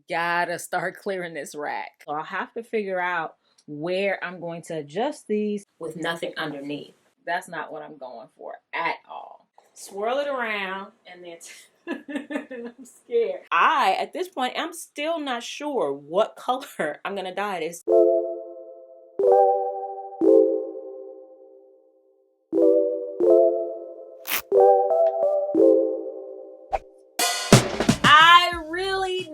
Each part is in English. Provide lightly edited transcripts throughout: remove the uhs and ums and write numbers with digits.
gotta start clearing this rack. So I'll have to figure out where I'm going to adjust these with nothing underneath. That's not what I'm going for at all. Swirl it around and then I'm scared. At this point, I'm still not sure what color I'm gonna dye this.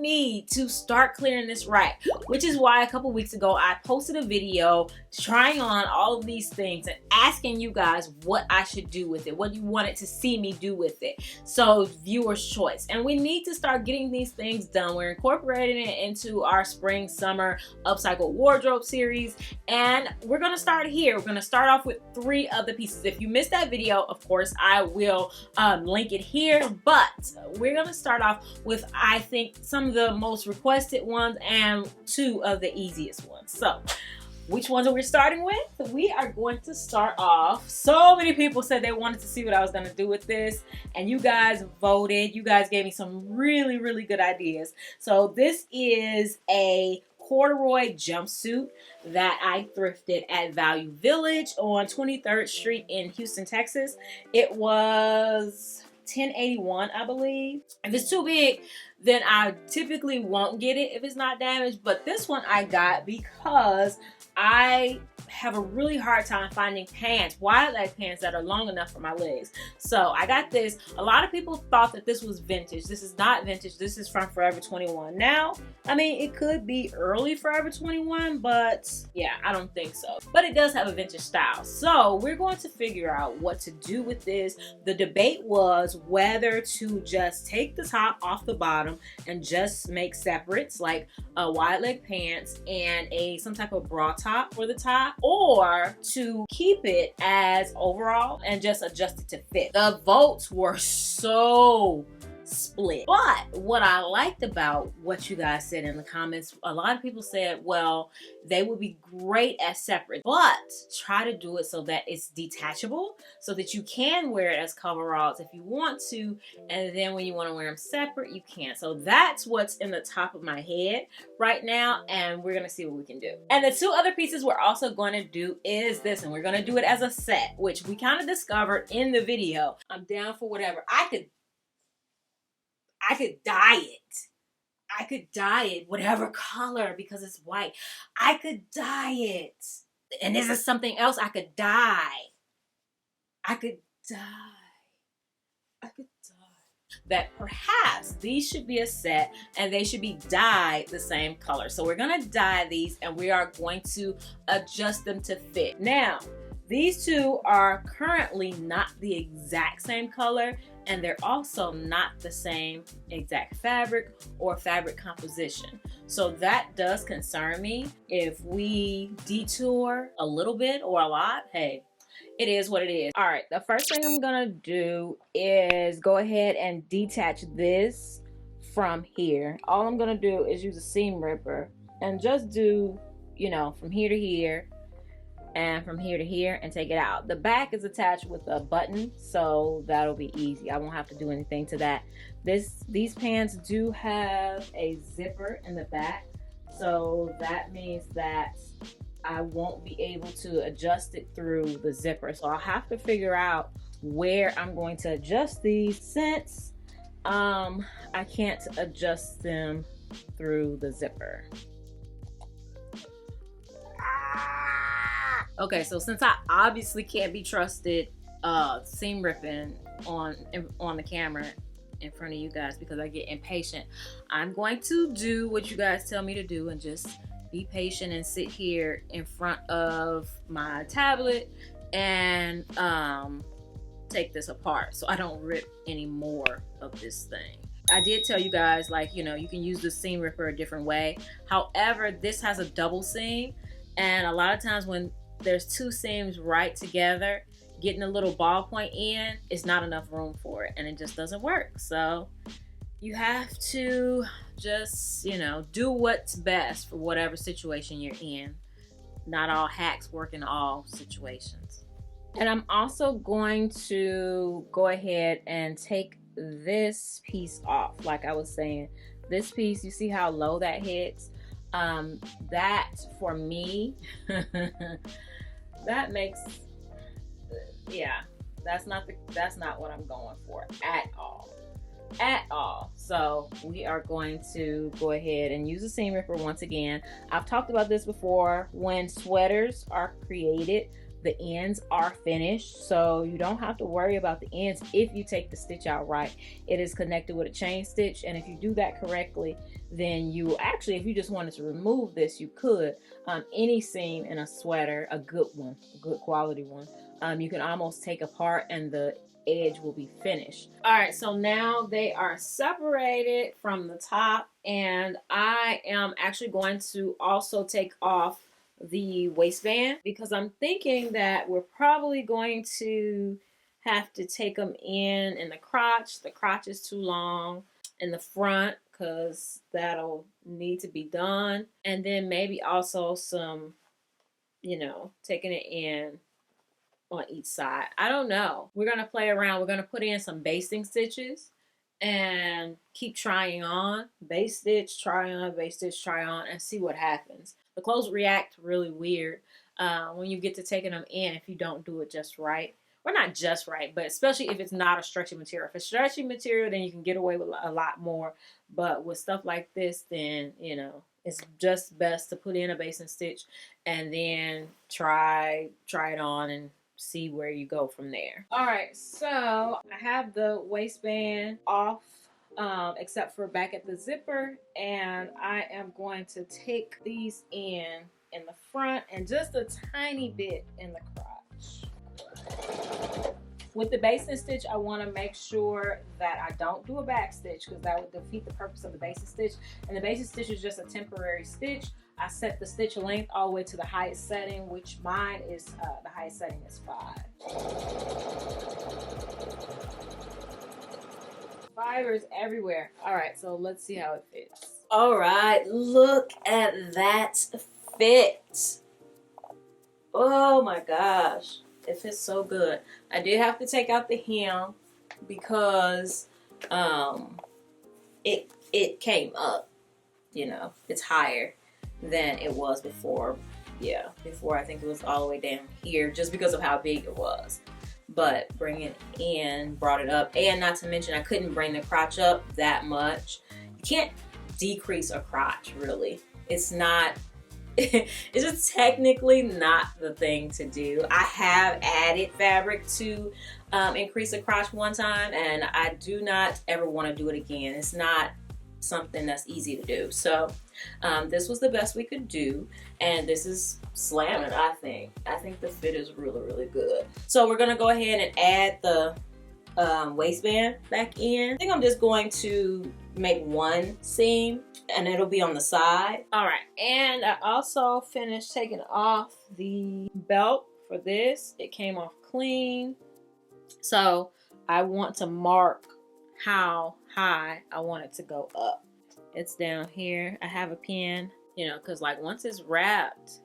Need to start clearing this rack, which is why a couple weeks ago I posted a video trying on all of these things and asking you guys what I should do with it, what you wanted to see me do with it. So viewer's choice, and we need to start getting these things done. We're incorporating it into our spring summer upcycle wardrobe series, and we're gonna start here. We're gonna start off with 3 of the pieces. If you missed that video, of course I will link it here, but we're gonna start off with, I think, some of the most requested ones and 2 of the easiest ones. So which ones are we starting with? We are going to start off. So many people said they wanted to see what I was going to do with this, and you guys voted. You guys gave me some really, really good ideas. So this is a corduroy jumpsuit that I thrifted at Value Village on 23rd Street in Houston, Texas. It was $10.81, I believe. If it's too big, then I typically won't get it if it's not damaged. But this one I got because I have a really hard time finding pants, wide leg pants that are long enough for my legs. So I got this. A lot of people thought that this was vintage. This is not vintage. This is from Forever 21. Now, I mean, it could be early Forever 21, but yeah, I don't think so. But it does have a vintage style. So we're going to figure out what to do with this. The debate was whether to just take the top off the bottom and just make separates, like a wide leg pants and some type of bra top for the top, or to keep it as overall and just adjust it to fit. The votes were so split. But what I liked about what you guys said in the comments, a lot of people said, well, they would be great as separate, but try to do it so that it's detachable so that you can wear it as coveralls if you want to, and then when you want to wear them separate, you can. So that's what's in the top of my head right now, and we're gonna see what we can do. And the 2 other pieces we're also going to do is this, and we're going to do it as a set, which we kind of discovered in the video. I'm down for whatever. I could dye it. I could dye it whatever color because it's white. I could dye it. And this is something else I could dye. I could dye. That perhaps these should be a set and they should be dyed the same color. So we're gonna dye these and we are going to adjust them to fit. Now, these 2 are currently not the exact same color, and they're also not the same exact fabric or fabric composition. So that does concern me. If we detour a little bit or a lot, hey, it is what it is. All right, the first thing I'm gonna do is go ahead and detach this from here. All I'm gonna do is use a seam ripper and just do, you know, from here to here and from here to here and take it out. The back is attached with a button, so that'll be easy. I won't have to do anything to that. These pants do have a zipper in the back, so that means that I won't be able to adjust it through the zipper. So I'll have to figure out where I'm going to adjust these since I can't adjust them through the zipper. Okay, so since I obviously can't be trusted seam ripping on the camera in front of you guys because I get impatient, I'm going to do what you guys tell me to do and just be patient and sit here in front of my tablet and take this apart so I don't rip any more of this thing. I did tell you guys, like, you know, you can use the seam ripper a different way. However, this has a double seam, and a lot of times when there's 2 seams right together, getting a little ballpoint in is not enough room for it, and it just doesn't work. So you have to just, you know, do what's best for whatever situation you're in. Not all hacks work in all situations. And I'm also going to go ahead and take this piece off. Like I was saying, this piece, you see how low that hits? That for me, that makes, yeah, that's not what I'm going for at all. So we are going to go ahead and use the seam ripper once again. I've talked about this before. When sweaters are created, the ends are finished, so you don't have to worry about the ends if you take the stitch out right. It is connected with a chain stitch, and if you do that correctly, then you actually, if you just wanted to remove this, you could. Any seam in a sweater, a good one, a good quality one, you can almost take apart and the edge will be finished. All right, so now they are separated from the top, and I am actually going to also take off the waistband because I'm thinking that we're probably going to have to take them in the crotch. The crotch is too long in the front because that'll need to be done, and then maybe also some, you know, taking it in on each side. I don't know. We're gonna play around. We're gonna put in some basting stitches and keep trying on. Base stitch, try on, base stitch, try on, and see what happens. The clothes react really weird when you get to taking them in if you don't do it just right. Or not just right, but especially if it's not a stretchy material. If it's stretchy material, then you can get away with a lot more. But with stuff like this, then, you know, it's just best to put in a basting stitch and then try it on and see where you go from there. All right, so I have the waistband off except for back at the zipper, and I am going to take these in the front and just a tiny bit in the crotch. With the basting stitch, I want to make sure that I don't do a back stitch because that would defeat the purpose of the basting stitch, and the basting stitch is just a temporary stitch. I set the stitch length all the way to the highest setting, which mine is, the highest setting is 5. Fibers everywhere. All right, so let's see how it fits. All right, look at that fit. Oh my gosh, it fits so good. I did have to take out the hem because it came up, you know, it's higher than it was before. Yeah, before I think it was all the way down here just because of how big it was. But bringing it in brought it up, and not to mention I couldn't bring the crotch up that much. You can't decrease a crotch, really. It's not, it's just technically not the thing to do. I have added fabric to increase the crotch one time, and I do not ever want to do it again. It's not something that's easy to do. So this was the best we could do, and this is slamming. I think the fit is really, really good. So we're gonna go ahead and add the waistband back in. I think I'm just going to make one seam and it'll be on the side. All right, and I also finished taking off the belt for this. It came off clean, so I want to mark how high I want it to go up. It's down here. I have a pin, you know, because like once it's wrapped,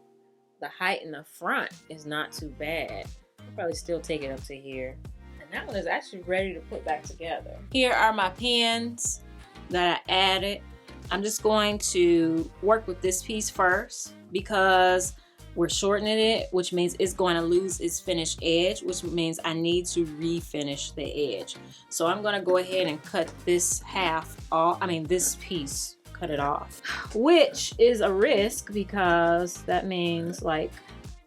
the height in the front is not too bad. I'll probably still take it up to here. And that one is actually ready to put back together. Here are my pins that I added. I'm just going to work with this piece first because we're shortening it, which means it's going to lose its finished edge, which means I need to refinish the edge. So I'm going to go ahead and cut this half off, this piece, cut it off, which is a risk because that means like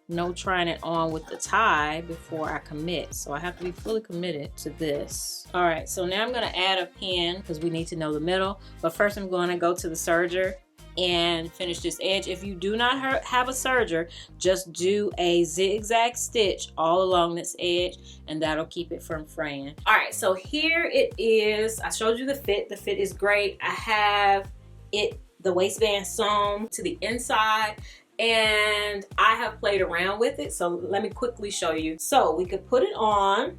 no trying it on with the tie before I commit. So I have to be fully committed to this. All right, so now I'm going to add a pin because we need to know the middle. But first I'm going to go to the serger and finish this edge. If you do not have a serger, just do a zigzag stitch all along this edge and that'll keep it from fraying. All right, so here it is. I showed you the fit. The fit is great. I have the waistband sewn to the inside, and I have played around with it. So let me quickly show you. So we could put it on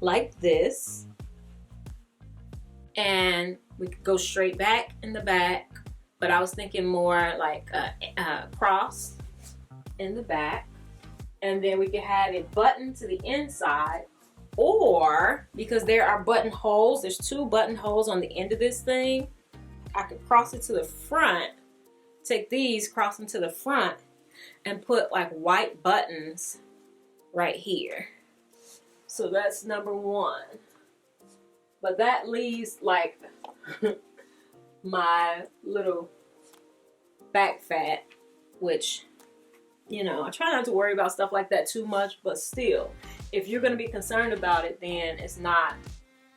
like this, and we could go straight back in the back, but I was thinking more like a cross in the back, and then we could have it buttoned to the inside Or because there are buttonholes, there's 2 buttonholes on the end of this thing, I could cross it to the front, take these, cross them to the front, and put like white buttons right here. So that's number 1. But that leaves like my little back fat, which, you know, I try not to worry about stuff like that too much, but still, if you're going to be concerned about it, then it's not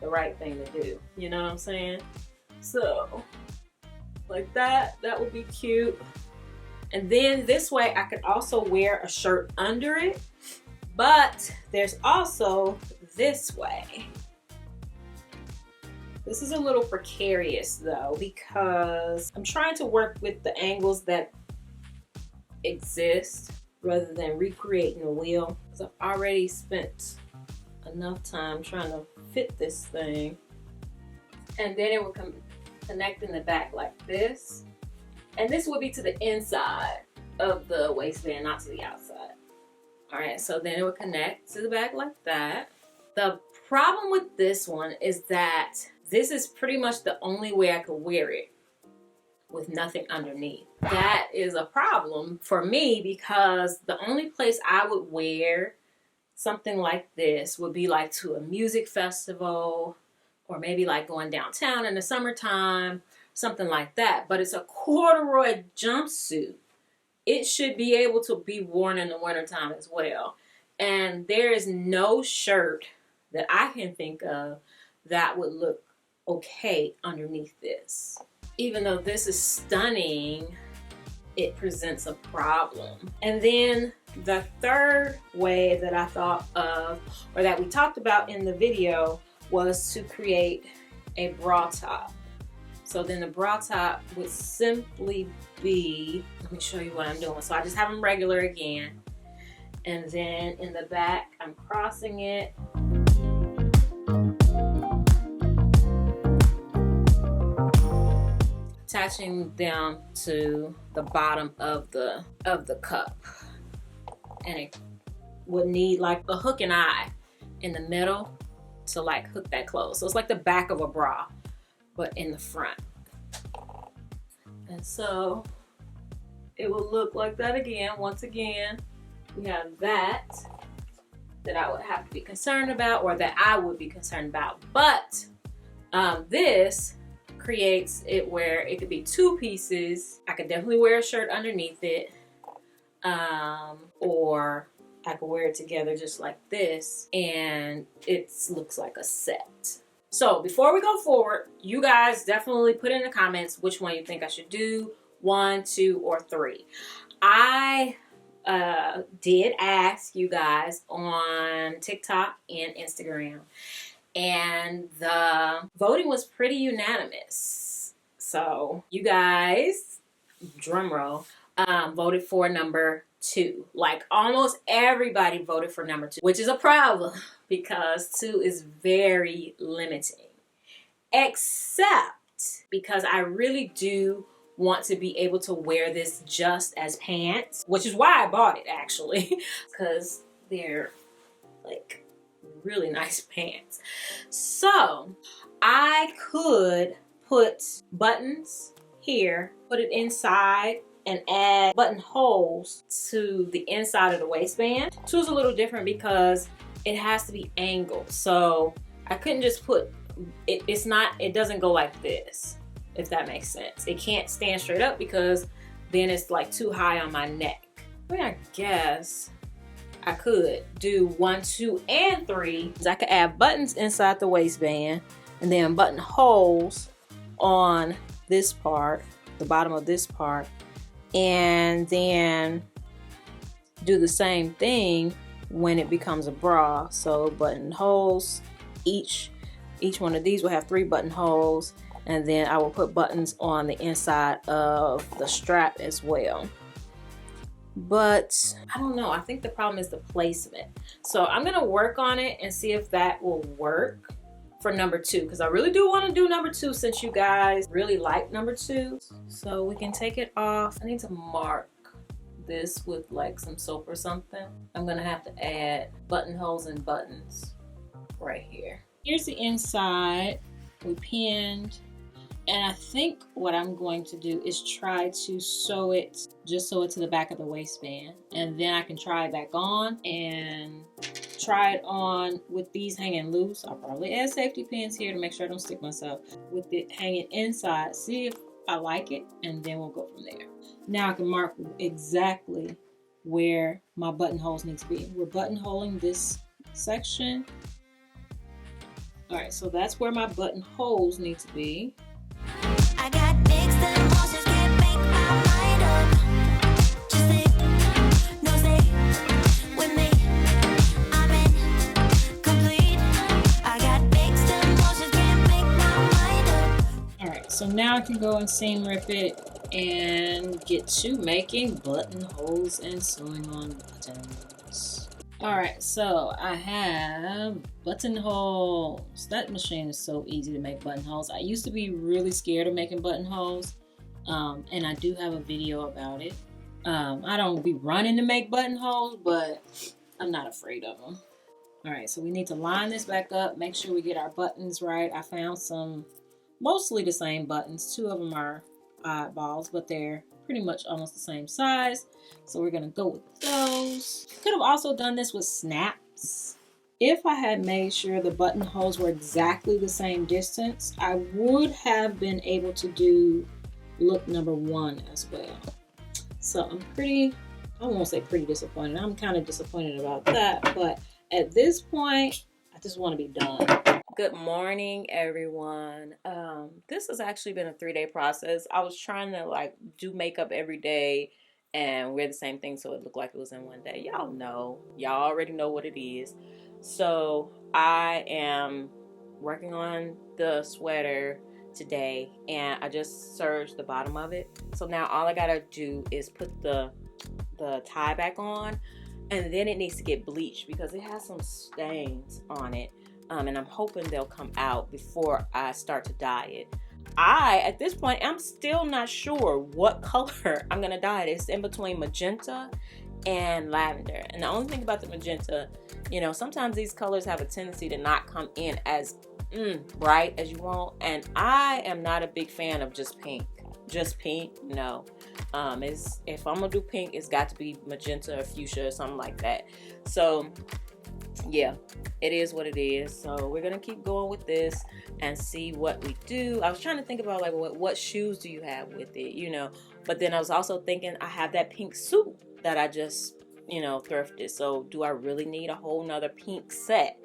the right thing to do. You know what I'm saying? So, like that would be cute. And then this way I could also wear a shirt under it, but there's also this way. This is a little precarious though, because I'm trying to work with the angles that exist rather than recreating the wheel, because I've already spent enough time trying to fit this thing. And then it will connect in the back like this, and this would be to the inside of the waistband, not to the outside. All right, so then it would connect to the back like that. The problem with this one is that this is pretty much the only way I could wear it with nothing underneath. That is a problem for me, because the only place I would wear something like this would be like to a music festival, or maybe like going downtown in the summertime, something like that. But it's a corduroy jumpsuit. It should be able to be worn in the wintertime as well. And there is no shirt that I can think of that would look okay underneath this. Even though this is stunning, it presents a problem. And then the third way that I thought of, or that we talked about in the video, was to create a bra top. So then the bra top would simply be, let me show you what I'm doing. So I just have them regular again. And then in the back, I'm crossing it. Attaching them to the bottom of the cup. And it would need like a hook and eye in the middle to like hook that closed. So it's like the back of a bra, but in the front. And so it will look like that again. Once again, we have that I would have to be concerned about, or that I would be concerned about. But this creates it where it could be 2 pieces. I could definitely wear a shirt underneath it, or I could wear it together just like this, and it looks like a set. So before we go forward, you guys definitely put in the comments which one you think I should do, 1, 2, or 3. I did ask you guys on TikTok and Instagram, and the voting was pretty unanimous. So you guys, drum roll, voted for number 2. Like almost everybody voted for number 2, which is a problem because 2 is very limiting. Except because I really do want to be able to wear this just as pants, which is why I bought it actually, because they're like really nice pants. So I could put buttons here, put it inside, and add buttonholes to the inside of the waistband. 2 is a little different because it has to be angled. So I couldn't just put it, it doesn't go like this, if that makes sense. It can't stand straight up because then it's like too high on my neck. I mean, I guess I could do 1, 2, and 3. I could add buttons inside the waistband and then buttonholes on this part, the bottom of this part, and then do the same thing when it becomes a bra. So buttonholes, each one of these will have 3 buttonholes, and then I will put buttons on the inside of the strap as well. But I don't know, I think the problem is the placement. So I'm gonna work on it and see if that will work for number 2, because I really do want to do number 2 since you guys really like number 2. So we can take it off. I need to mark this with like some soap or something. I'm gonna have to add buttonholes and buttons right here. Here's the inside. We pinned. And I think what I'm going to do is try to sew it, just sew it to the back of the waistband. And then I can try it back on and try it on with these hanging loose. I'll probably add safety pins here to make sure I don't stick myself. With it hanging inside, see if I like it, and then we'll go from there. Now I can mark exactly where my buttonholes need to be. We're buttonholing this section. All right, so that's where my buttonholes need to be. I got mixed emotions, can't make my mind up. Just say, no say, with me, I'm incomplete. I got mixed emotions, can't make my mind up. Alright, so now I can go and seam rip it and get to making buttonholes and sewing on buttons. Alright, so I have buttonholes. That machine is so easy to make buttonholes. I used to be really scared of making buttonholes, and I do have a video about it. I don't be running to make buttonholes, but I'm not afraid of them. Alright, so we need to line this back up, make sure we get our buttons right. I found some mostly the same buttons. 2 of them are oddballs, but they're pretty much almost the same size. So we're gonna go with those. Could have also done this with snaps. If I had made sure the buttonholes were exactly the same distance, I would have been able to do look number 1 as well. So I'm pretty, I won't say pretty disappointed. I'm kind of disappointed about that, but at this point, I just want to be done. Good morning, everyone. This has actually been a 3-day process. I was trying to like do makeup every day and wear the same thing so it looked like it was in one day. Y'all know, y'all already know what it is. So I am working on the sweater today and I just serged the bottom of it. So now all I gotta do is put the tie back on, and then it needs to get bleached because it has some stains on it. And I'm hoping they'll come out before I start to dye it. At this point, I'm still not sure what color I'm gonna dye it. It's in between magenta and lavender. And the only thing about the magenta, you know, sometimes these colors have a tendency to not come in as bright as you want. And I am not a big fan of just pink. Just pink, no. If I'm gonna do pink, it's got to be magenta or fuchsia or something like that. So yeah, it is what it is. So we're gonna keep going with this and see what we do. I was trying to think about like what shoes do you have with it, you know, but then I was also thinking I have that pink suit that I just, you know, thrifted. So do I really need a whole nother pink set?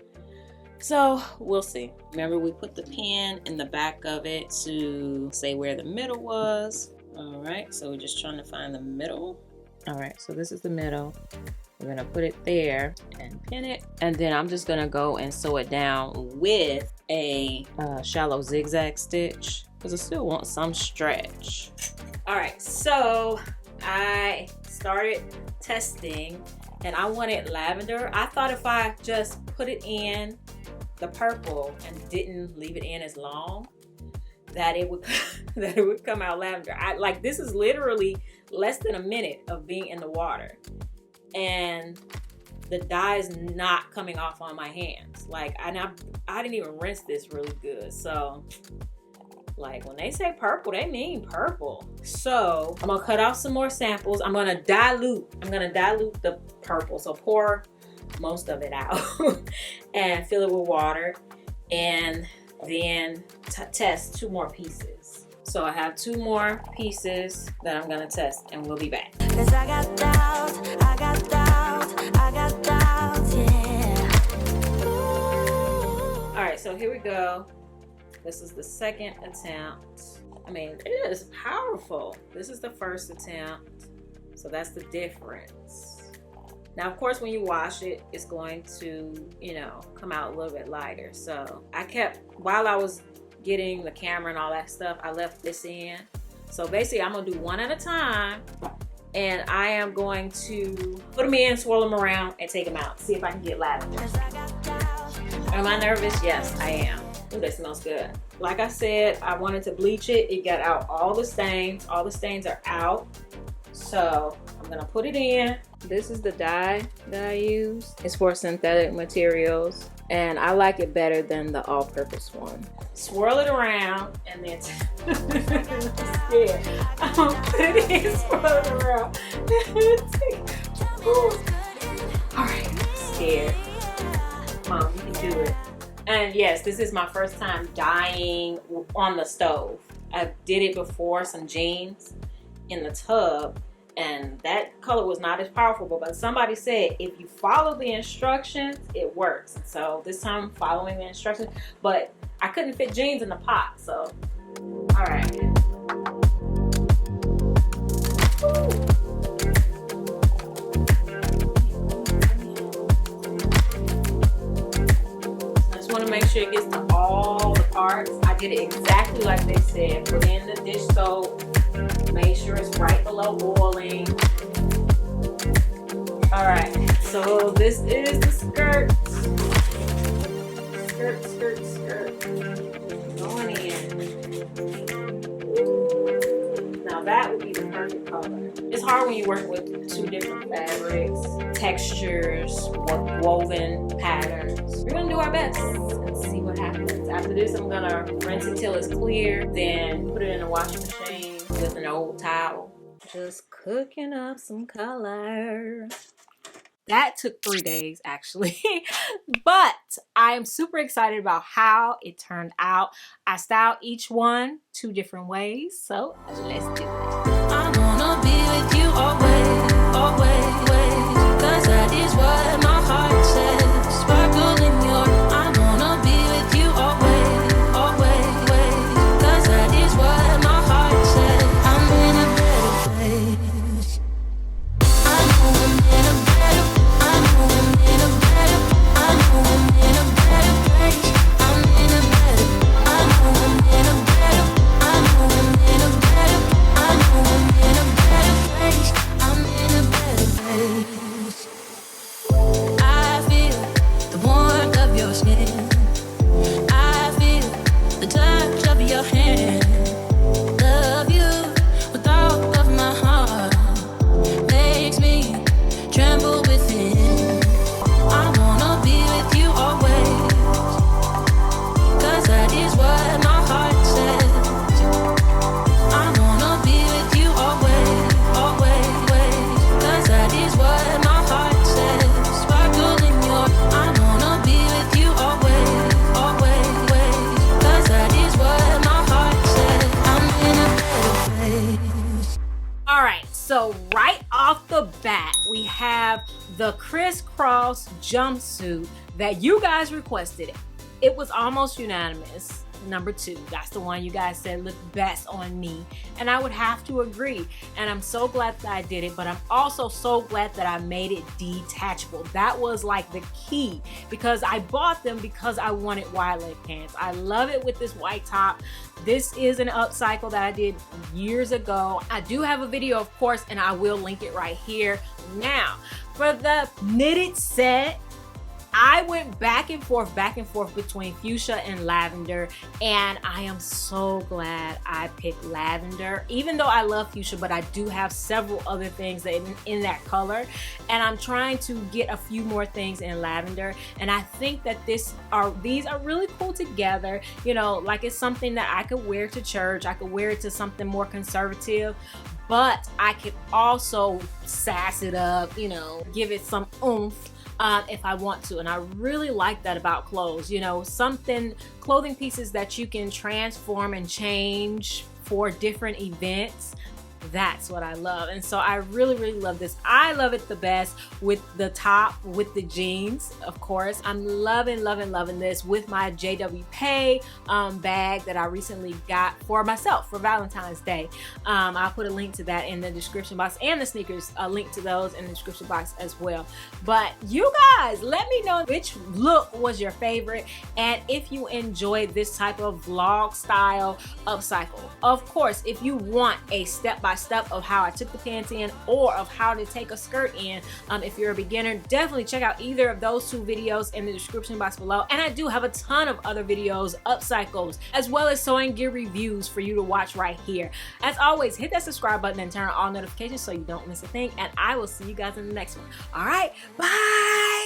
So we'll see. Remember, we put the pin in the back of it to say where the middle was. All right, so we're just trying to find the middle. All right, so this is the middle. We're gonna put it there and pin it. And then I'm just gonna go and sew it down with a shallow zigzag stitch because I still want some stretch. All right, so I started testing and I wanted lavender. I thought if I just put it in the purple and didn't leave it in as long, that it would come out lavender. This is literally less than a minute of being in the water and the dye is not coming off on my hands. Like, I didn't even rinse this really good. So like when they say purple, they mean purple. So I'm gonna cut off some more samples. I'm gonna dilute the purple. So pour most of it out and fill it with water and then test 2 more pieces. So I have 2 more pieces that I'm gonna test and we'll be back. 'Cause I got doubts, I got doubts, I got doubts, yeah. Ooh. All right, so here we go. This is the second attempt. I mean, it is powerful. This is the first attempt, so that's the difference. Now, of course, when you wash it, it's going to, you know, come out a little bit lighter. So I kept, while I was getting the camera and all that stuff, I left this in. So basically, I'm gonna do 1 at a time, and I am going to put them in, swirl them around, and take them out. See if I can get lavender. Am I nervous? Yes, I am. Ooh, that smells good. Like I said, I wanted to bleach it. It got out all the stains. All the stains are out. So I'm gonna put it in. This is the dye that I use. It's for synthetic materials. and I like it better than the all-purpose one. Swirl it around and then I'm scared. I'm gonna put it in, swirl it around. Alright, I'm scared. Mom, you can do it. And yes, this is my first time dyeing on the stove. I did it before, some jeans in the tub, and that color was not as powerful, but somebody said if you follow the instructions, it works. So this time I'm following the instructions, but I couldn't fit jeans in the pot, so all right. I just want to make sure it gets to all the parts. I did it exactly like they said. Put in the dish soap. Make sure it's right below boiling. All right, so this is the skirt. Skirt, skirt, skirt. Going in. Now that would be the perfect color. It's hard when you work with two different fabrics, textures, woven patterns. We're gonna do our best and see what happens. After this, I'm gonna rinse it till it's clear, then put it in the washing machine with an old towel. Just cooking up some color. That took 3 days actually, but I am super excited about how it turned out. I styled each one 2 different ways, so let's do it. I wanna be with you always, always, 'cause that is what my heart says. Sparkle in your, I wanna be with you always, always, 'cause that is what my heart says. I'm in a better place. I know I'm in a better, I know I'm in a better, I know I'm in a better place. I'm in a better, I know I'm in a better, I know I'm in a better, I know I'm in a better place. I'm in a better place. I feel the warmth of your skin. I feel the touch of your hand. Love you with all of my heart. Makes me tremble within. I wanna be with you always, 'cause that is what my heart says. I wanna be with you always, always, 'cause that is what my heart says. Sparkle in your, I wanna be with you always, always, 'cause that is what my heart says. I'm in a better place. All right, so right off the bat, we have the crisscross jumpsuit that you guys requested. It was almost unanimous. Number 2, that's the one you guys said looked best on me, and I would have to agree. And I'm so glad that I did it, but I'm also so glad that I made it detachable. That was like the key, because I bought them because I wanted wide leg pants. I love it with this white top. This is an upcycle that I did years ago. I do have a video, of course, and I will link it right here. Now, for the knitted set, I went back and forth between fuchsia and lavender, and I am so glad I picked lavender, even though I love fuchsia, but I do have several other things that in that color, and I'm trying to get a few more things in lavender, and I think that these are really cool together. You know, like it's something that I could wear to church, I could wear it to something more conservative, but I could also sass it up, you know, give it some oomph if I want to. And I really like that about clothes, you know, clothing pieces that you can transform and change for different events. That's what I love. And so I really, really love this. I love it the best with the top, with the jeans, of course. I'm loving, loving, loving this with my JW Pay bag that I recently got for myself for Valentine's Day. I'll put a link to that in the description box, and the sneakers, a link to those in the description box as well. But you guys, let me know which look was your favorite, and if you enjoyed this type of vlog style upcycle. Of course, if you want a step-by-step of how I took the pants in, or of how to take a skirt in, if you're a beginner, definitely check out either of those 2 videos in the description box below. And I do have a ton of other videos, upcycles, as well as sewing gear reviews for you to watch right here. As always, hit that subscribe button and turn on all notifications so you don't miss a thing, and I will see you guys in the next one. All right, bye.